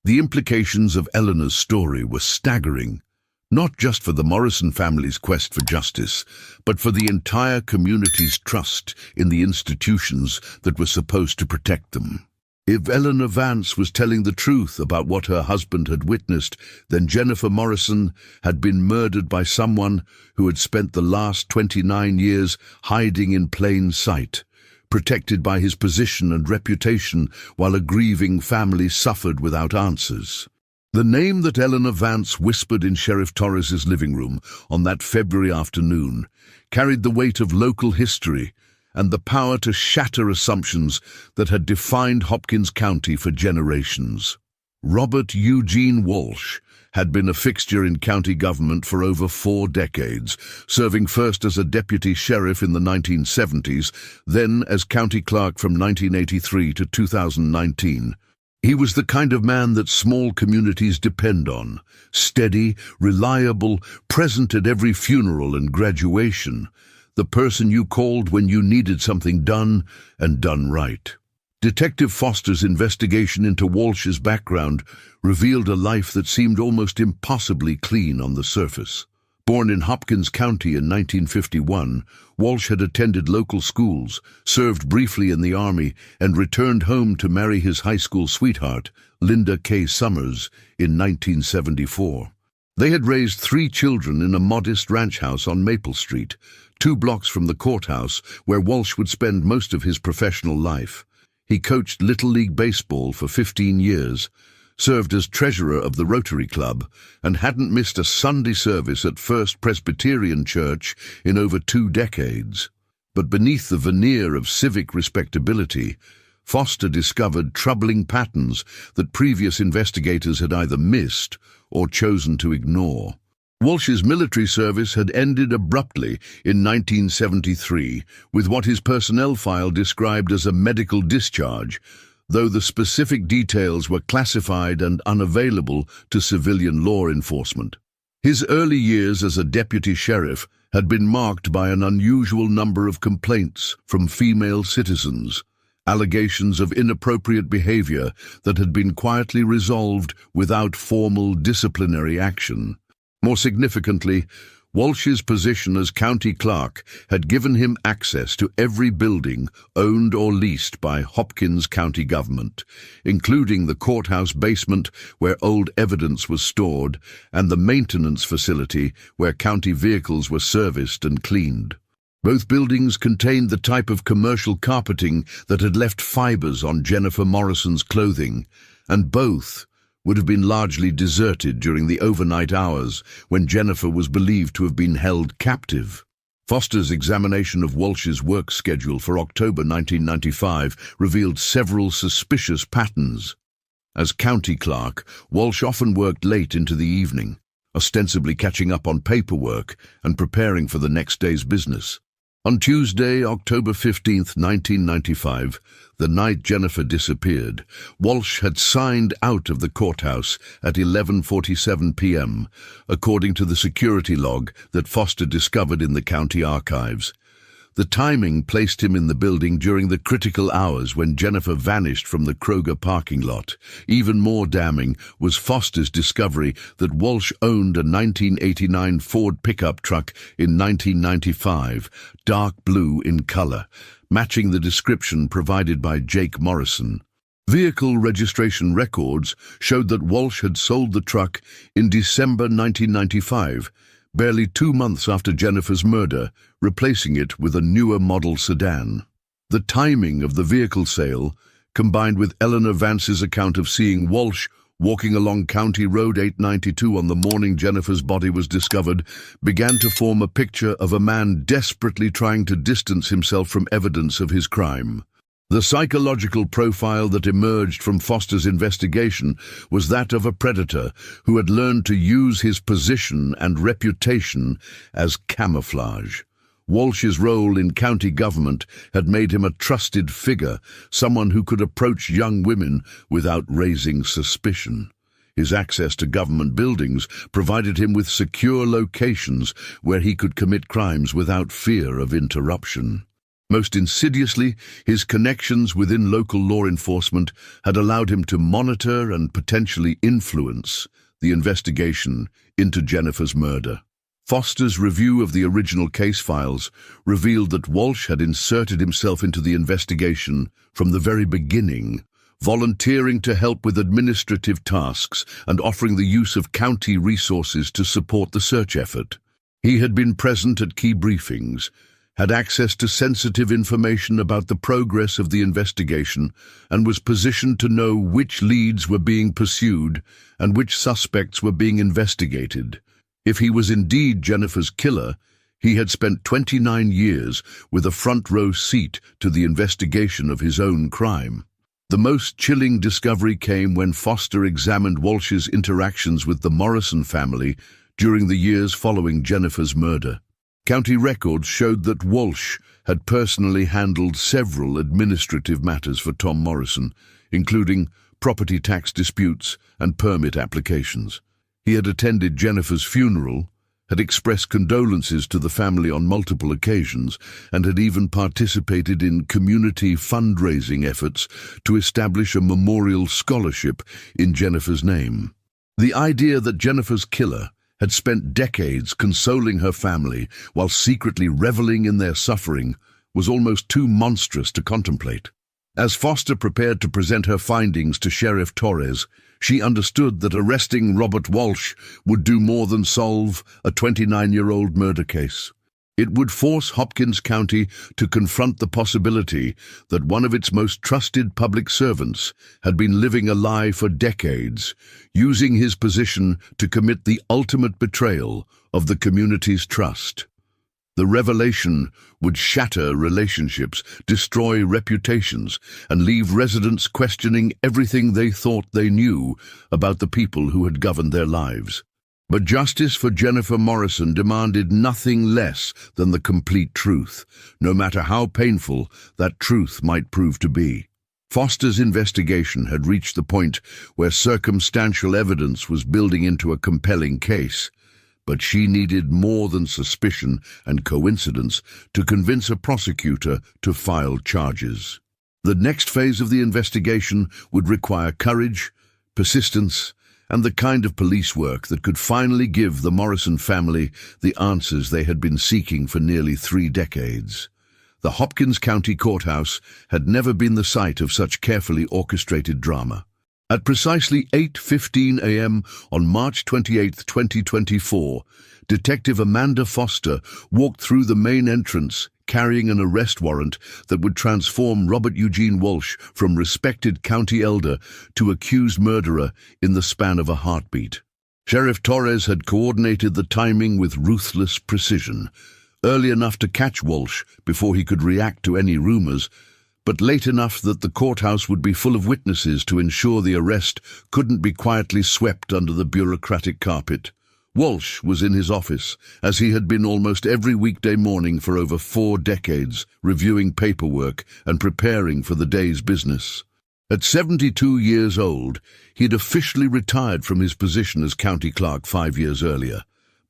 The implications of Eleanor's story were staggering, not just for the Morrison family's quest for justice, but for the entire community's trust in the institutions that were supposed to protect them. If Eleanor Vance was telling the truth about what her husband had witnessed, then Jennifer Morrison had been murdered by someone who had spent the last 29 years hiding in plain sight, protected by his position and reputation while a grieving family suffered without answers. The name that Eleanor Vance whispered in Sheriff Torres's living room on that February afternoon carried the weight of local history and the power to shatter assumptions that had defined Hopkins County for generations. Robert Eugene Walsh had been a fixture in county government for over 4 decades, serving first as a deputy sheriff in the 1970s, then as county clerk from 1983 to 2019. He was the kind of man that small communities depend on, steady, reliable, present at every funeral and graduation, the person you called when you needed something done and done right. Detective Foster's investigation into Walsh's background revealed a life that seemed almost impossibly clean on the surface. Born in Hopkins County in 1951, Walsh had attended local schools, served briefly in the Army, and returned home to marry his high school sweetheart, Linda K. Summers, in 1974. They had raised 3 children in a modest ranch house on Maple Street, 2 blocks from the courthouse where Walsh would spend most of his professional life. He coached Little League Baseball for 15 years, served as treasurer of the Rotary Club, and hadn't missed a Sunday service at First Presbyterian Church in over 2 decades. But beneath the veneer of civic respectability, Foster discovered troubling patterns that previous investigators had either missed or chosen to ignore. Walsh's military service had ended abruptly in 1973 with what his personnel file described as a medical discharge, though the specific details were classified and unavailable to civilian law enforcement. His early years as a deputy sheriff had been marked by an unusual number of complaints from female citizens, allegations of inappropriate behavior that had been quietly resolved without formal disciplinary action. More significantly, Walsh's position as county clerk had given him access to every building owned or leased by Hopkins County government, including the courthouse basement where old evidence was stored and the maintenance facility where county vehicles were serviced and cleaned. Both buildings contained the type of commercial carpeting that had left fibers on Jennifer Morrison's clothing, and both would have been largely deserted during the overnight hours when Jennifer was believed to have been held captive. Foster's examination of Walsh's work schedule for October 1995 revealed several suspicious patterns. As county clerk, Walsh often worked late into the evening, ostensibly catching up on paperwork and preparing for the next day's business. On Tuesday, October 15, 1995, the night Jennifer disappeared, Walsh had signed out of the courthouse at 11:47 p.m., according to the security log that Foster discovered in the county archives. The timing placed him in the building during the critical hours when Jennifer vanished from the Kroger parking lot. Even more damning was Foster's discovery that Walsh owned a 1989 Ford pickup truck in 1995, dark blue in color, matching the description provided by Jake Morrison. Vehicle registration records showed that Walsh had sold the truck in December 1995, barely 2 months after Jennifer's murder, replacing it with a newer model sedan. The timing of the vehicle sale, combined with Eleanor Vance's account of seeing Walsh walking along County Road 892 on the morning Jennifer's body was discovered, began to form a picture of a man desperately trying to distance himself from evidence of his crime. The psychological profile that emerged from Foster's investigation was that of a predator who had learned to use his position and reputation as camouflage. Walsh's role in county government had made him a trusted figure, someone who could approach young women without raising suspicion. His access to government buildings provided him with secure locations where he could commit crimes without fear of interruption. Most insidiously, his connections within local law enforcement had allowed him to monitor and potentially influence the investigation into Jennifer's murder. Foster's review of the original case files revealed that Walsh had inserted himself into the investigation from the very beginning, volunteering to help with administrative tasks and offering the use of county resources to support the search effort. He had been present at key briefings, had access to sensitive information about the progress of the investigation, and was positioned to know which leads were being pursued and which suspects were being investigated. If he was indeed Jennifer's killer, he had spent 29 years with a front-row seat to the investigation of his own crime. The most chilling discovery came when Foster examined Walsh's interactions with the Morrison family during the years following Jennifer's murder. County records showed that Walsh had personally handled several administrative matters for Tom Morrison, including property tax disputes and permit applications. He had attended Jennifer's funeral, had expressed condolences to the family on multiple occasions, and had even participated in community fundraising efforts to establish a memorial scholarship in Jennifer's name. The idea that Jennifer's killer had spent decades consoling her family while secretly reveling in their suffering was almost too monstrous to contemplate. As Foster prepared to present her findings to Sheriff Torres, she understood that arresting Robert Walsh would do more than solve a 29-year-old murder case. It would force Hopkins County to confront the possibility that one of its most trusted public servants had been living a lie for decades, using his position to commit the ultimate betrayal of the community's trust. The revelation would shatter relationships, destroy reputations, and leave residents questioning everything they thought they knew about the people who had governed their lives. But justice for Jennifer Morrison demanded nothing less than the complete truth, no matter how painful that truth might prove to be. Foster's investigation had reached the point where circumstantial evidence was building into a compelling case, but she needed more than suspicion and coincidence to convince a prosecutor to file charges. The next phase of the investigation would require courage, persistence, and the kind of police work that could finally give the Morrison family the answers they had been seeking for nearly 3 decades. The Hopkins County Courthouse had never been the site of such carefully orchestrated drama. At precisely 8:15 a.m. on March 28, 2024, Detective Amanda Foster walked through the main entrance carrying an arrest warrant that would transform Robert Eugene Walsh from respected county elder to accused murderer in the span of a heartbeat. Sheriff Torres had coordinated the timing with ruthless precision, early enough to catch Walsh before he could react to any rumors, but late enough that the courthouse would be full of witnesses to ensure the arrest couldn't be quietly swept under the bureaucratic carpet. Walsh was in his office, as he had been almost every weekday morning for over 4 decades, reviewing paperwork and preparing for the day's business. At 72 years old, he'd officially retired from his position as county clerk 5 years earlier,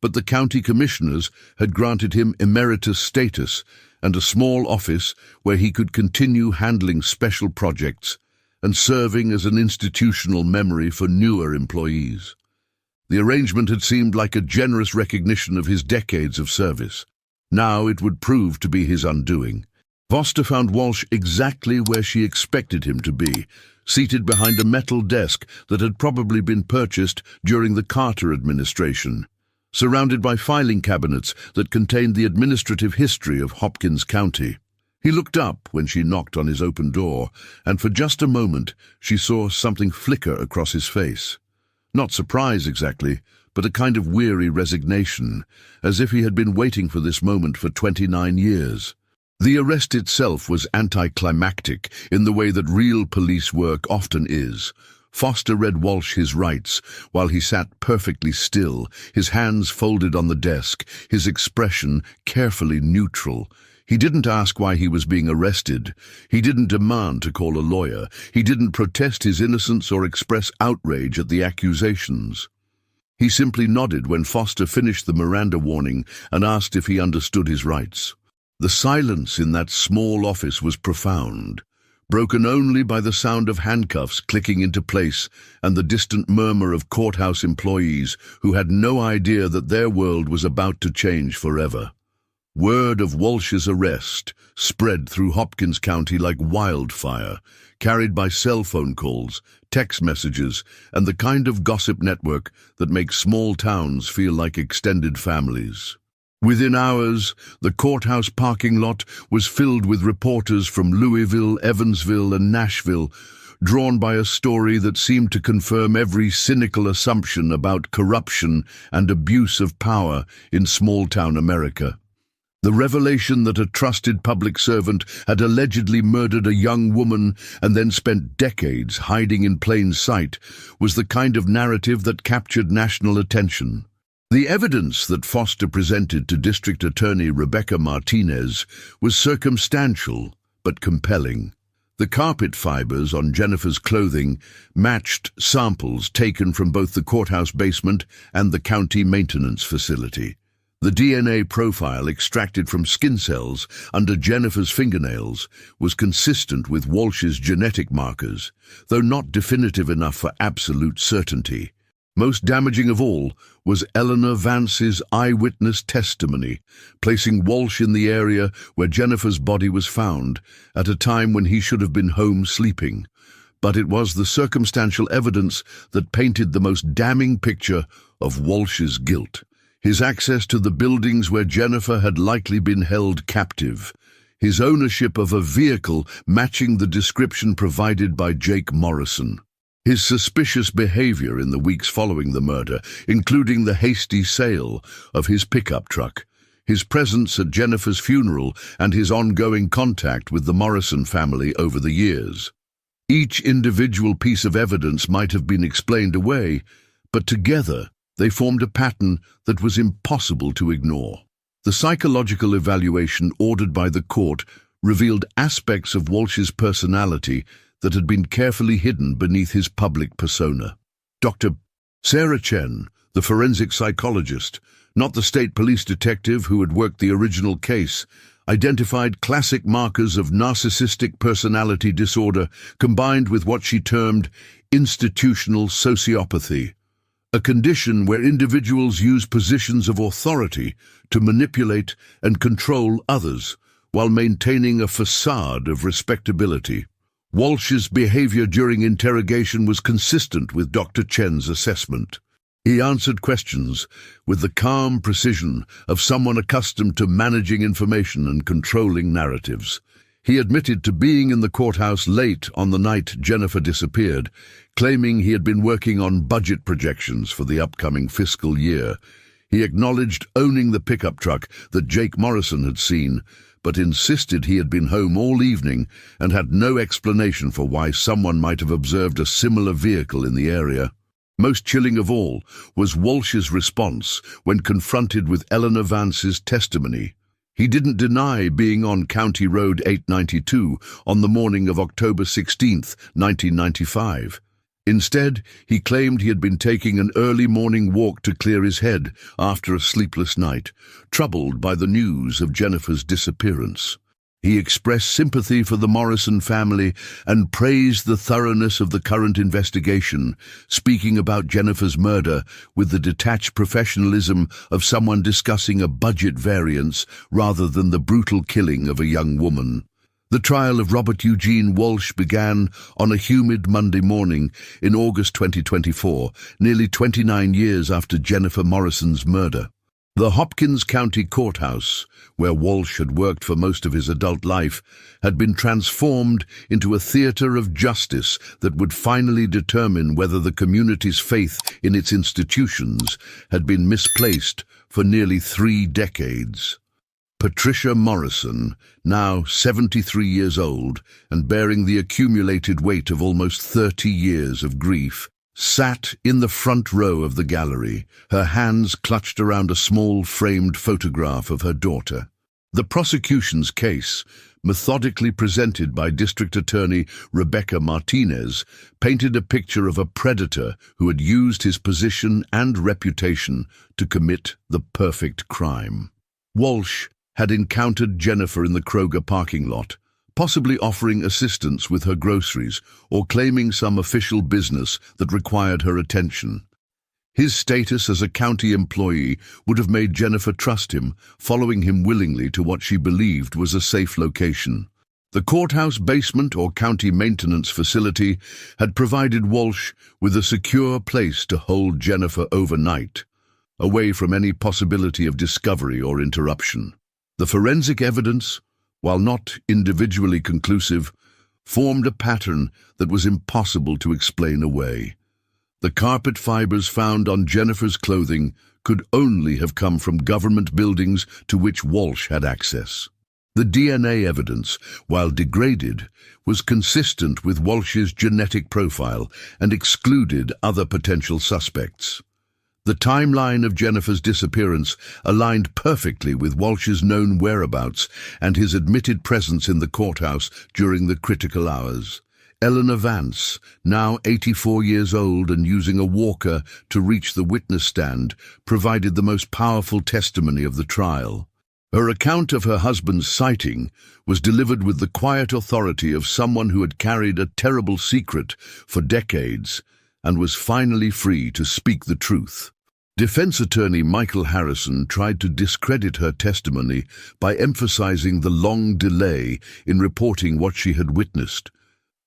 but the county commissioners had granted him emeritus status and a small office where he could continue handling special projects and serving as an institutional memory for newer employees. The arrangement had seemed like a generous recognition of his decades of service. Now it would prove to be his undoing. Foster found Walsh exactly where she expected him to be, seated behind a metal desk that had probably been purchased during the Carter administration, surrounded by filing cabinets that contained the administrative history of Hopkins County. He looked up when she knocked on his open door, and for just a moment she saw something flicker across his face. Not surprise exactly, but a kind of weary resignation, as if he had been waiting for this moment for 29 years. The arrest itself was anticlimactic in the way that real police work often is. Foster read Walsh his rights while he sat perfectly still, his hands folded on the desk, his expression carefully neutral. He didn't ask why he was being arrested. He didn't demand to call a lawyer. He didn't protest his innocence or express outrage at the accusations. He simply nodded when Foster finished the Miranda warning and asked if he understood his rights. The silence in that small office was profound, broken only by the sound of handcuffs clicking into place and the distant murmur of courthouse employees who had no idea that their world was about to change forever. Word of Walsh's arrest spread through Hopkins County like wildfire, carried by cell phone calls, text messages, and the kind of gossip network that makes small towns feel like extended families. Within hours, the courthouse parking lot was filled with reporters from Louisville, Evansville, and Nashville, drawn by a story that seemed to confirm every cynical assumption about corruption and abuse of power in small-town America. The revelation that a trusted public servant had allegedly murdered a young woman and then spent decades hiding in plain sight was the kind of narrative that captured national attention. The evidence that Foster presented to District Attorney Rebecca Martinez was circumstantial but compelling. The carpet fibers on Jennifer's clothing matched samples taken from both the courthouse basement and the county maintenance facility. The DNA profile extracted from skin cells under Jennifer's fingernails was consistent with Walsh's genetic markers, though not definitive enough for absolute certainty. Most damaging of all was Eleanor Vance's eyewitness testimony, placing Walsh in the area where Jennifer's body was found at a time when he should have been home sleeping. But it was the circumstantial evidence that painted the most damning picture of Walsh's guilt. His access to the buildings where Jennifer had likely been held captive, his ownership of a vehicle matching the description provided by Jake Morrison, his suspicious behavior in the weeks following the murder, including the hasty sale of his pickup truck, his presence at Jennifer's funeral, and his ongoing contact with the Morrison family over the years. Each individual piece of evidence might have been explained away, but together they formed a pattern that was impossible to ignore. The psychological evaluation ordered by the court revealed aspects of Walsh's personality that had been carefully hidden beneath his public persona. Dr. Sarah Chen, the forensic psychologist, not the state police detective who had worked the original case, identified classic markers of narcissistic personality disorder combined with what she termed institutional sociopathy, a condition where individuals use positions of authority to manipulate and control others while maintaining a facade of respectability. Walsh's behavior during interrogation was consistent with Dr. Chen's assessment. He answered questions with the calm precision of someone accustomed to managing information and controlling narratives. He admitted to being in the courthouse late on the night Jennifer disappeared, claiming he had been working on budget projections for the upcoming fiscal year. He acknowledged owning the pickup truck that Jake Morrison had seen, but insisted he had been home all evening and had no explanation for why someone might have observed a similar vehicle in the area. Most chilling of all was Walsh's response when confronted with Eleanor Vance's testimony. He didn't deny being on County Road 892 on the morning of October 16, 1995. Instead, he claimed he had been taking an early morning walk to clear his head after a sleepless night, troubled by the news of Jennifer's disappearance. He expressed sympathy for the Morrison family and praised the thoroughness of the current investigation, speaking about Jennifer's murder with the detached professionalism of someone discussing a budget variance rather than the brutal killing of a young woman. The trial of Robert Eugene Walsh began on a humid Monday morning in August 2024, nearly 29 years after Jennifer Morrison's murder. The Hopkins County Courthouse, where Walsh had worked for most of his adult life, had been transformed into a theater of justice that would finally determine whether the community's faith in its institutions had been misplaced for nearly 3 decades. Patricia Morrison, now 73 years old and bearing the accumulated weight of almost 30 years of grief, sat in the front row of the gallery, her hands clutched around a small framed photograph of her daughter. The prosecution's case, methodically presented by District Attorney Rebecca Martinez, painted a picture of a predator who had used his position and reputation to commit the perfect crime. Walsh had encountered Jennifer in the Kroger parking lot, possibly offering assistance with her groceries or claiming some official business that required her attention. His status as a county employee would have made Jennifer trust him, following him willingly to what she believed was a safe location. The courthouse basement or county maintenance facility had provided Walsh with a secure place to hold Jennifer overnight, away from any possibility of discovery or interruption. The forensic evidence, while not individually conclusive, formed a pattern that was impossible to explain away. The carpet fibers found on Jennifer's clothing could only have come from government buildings to which Walsh had access. The DNA evidence, while degraded, was consistent with Walsh's genetic profile and excluded other potential suspects. The timeline of Jennifer's disappearance aligned perfectly with Walsh's known whereabouts and his admitted presence in the courthouse during the critical hours. Eleanor Vance, now 84 years old and using a walker to reach the witness stand, provided the most powerful testimony of the trial. Her account of her husband's sighting was delivered with the quiet authority of someone who had carried a terrible secret for decades and was finally free to speak the truth. Defense attorney Michael Harrison tried to discredit her testimony by emphasizing the long delay in reporting what she had witnessed.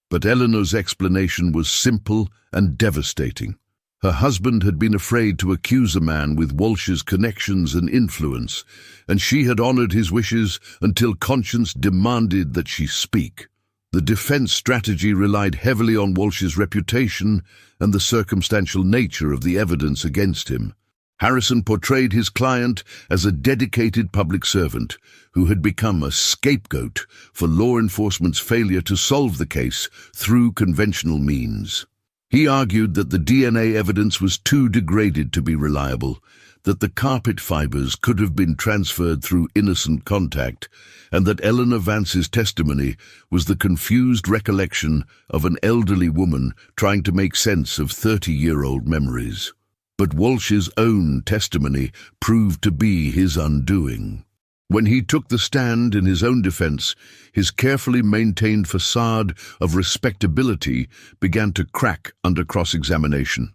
But Eleanor's explanation was simple and devastating. Her husband had been afraid to accuse a man with Walsh's connections and influence, and she had honored his wishes until conscience demanded that she speak. The defense strategy relied heavily on Walsh's reputation and the circumstantial nature of the evidence against him. Harrison portrayed his client as a dedicated public servant who had become a scapegoat for law enforcement's failure to solve the case through conventional means. He argued that the DNA evidence was too degraded to be reliable, that the carpet fibers could have been transferred through innocent contact, and that Eleanor Vance's testimony was the confused recollection of an elderly woman trying to make sense of 30-year-old memories. But Walsh's own testimony proved to be his undoing. When he took the stand in his own defense, his carefully maintained facade of respectability began to crack under cross-examination.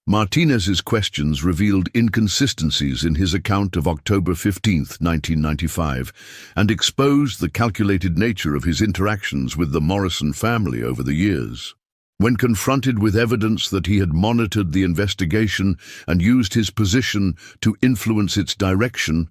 Martinez's questions revealed inconsistencies in his account of October 15, 1995, and exposed the calculated nature of his interactions with the Morrison family over the years. When confronted with evidence that he had monitored the investigation and used his position to influence its direction,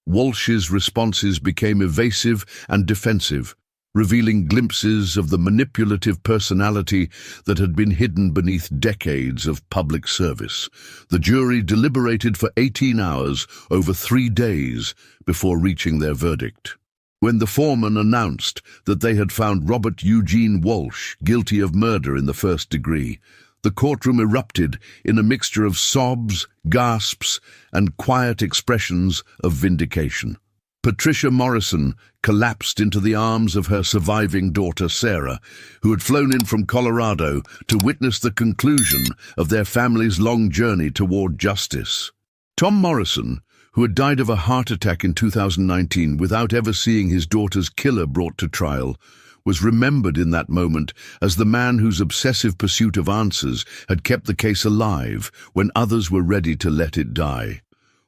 Walsh's responses became evasive and defensive, revealing glimpses of the manipulative personality that had been hidden beneath decades of public service. The jury deliberated for 18 hours over 3 days before reaching their verdict. When the foreman announced that they had found Robert Eugene Walsh guilty of murder in the first degree, the courtroom erupted in a mixture of sobs, gasps, and quiet expressions of vindication. Patricia Morrison collapsed into the arms of her surviving daughter Sarah, who had flown in from Colorado to witness the conclusion of their family's long journey toward justice. Tom Morrison, who had died of a heart attack in 2019 without ever seeing his daughter's killer brought to trial, was remembered in that moment as the man whose obsessive pursuit of answers had kept the case alive when others were ready to let it die.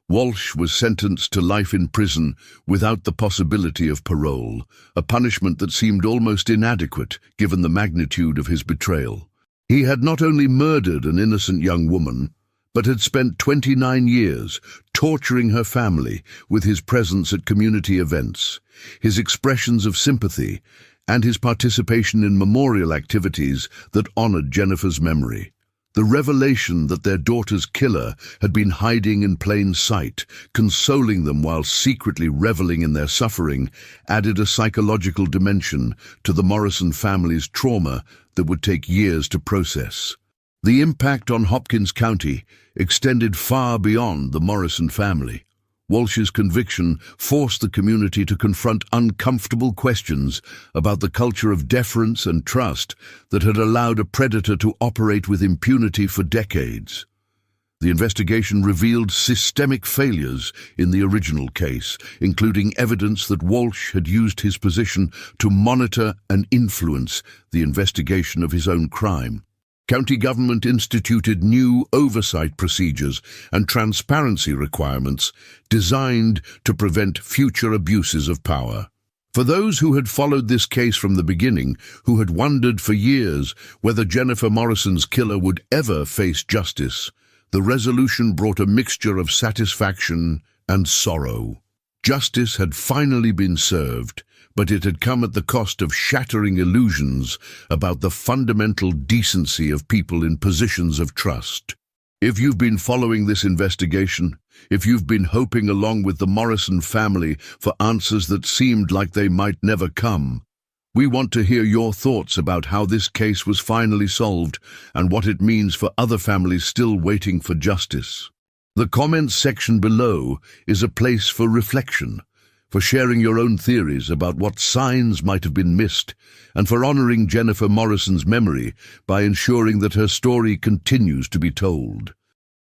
Walsh was sentenced to life in prison without the possibility of parole, a punishment that seemed almost inadequate given the magnitude of his betrayal. He had not only murdered an innocent young woman, but had spent 29 years torturing her family with his presence at community events, his expressions of sympathy, and his participation in memorial activities that honored Jennifer's memory. The revelation that their daughter's killer had been hiding in plain sight, consoling them while secretly reveling in their suffering, added a psychological dimension to the Morrison family's trauma that would take years to process. The impact on Hopkins County extended far beyond the Morrison family. Walsh's conviction forced the community to confront uncomfortable questions about the culture of deference and trust that had allowed a predator to operate with impunity for decades. The investigation revealed systemic failures in the original case, including evidence that Walsh had used his position to monitor and influence the investigation of his own crime. County government instituted new oversight procedures and transparency requirements designed to prevent future abuses of power. For those who had followed this case from the beginning, who had wondered for years whether Jennifer Morrison's killer would ever face justice, the resolution brought a mixture of satisfaction and sorrow. Justice had finally been served, but it had come at the cost of shattering illusions about the fundamental decency of people in positions of trust. If you've been following this investigation, if you've been hoping along with the Morrison family for answers that seemed like they might never come, we want to hear your thoughts about how this case was finally solved and what it means for other families still waiting for justice. The comments section below is a place for reflection, for sharing your own theories about what signs might have been missed, and for honoring Jennifer Morrison's memory by ensuring that her story continues to be told.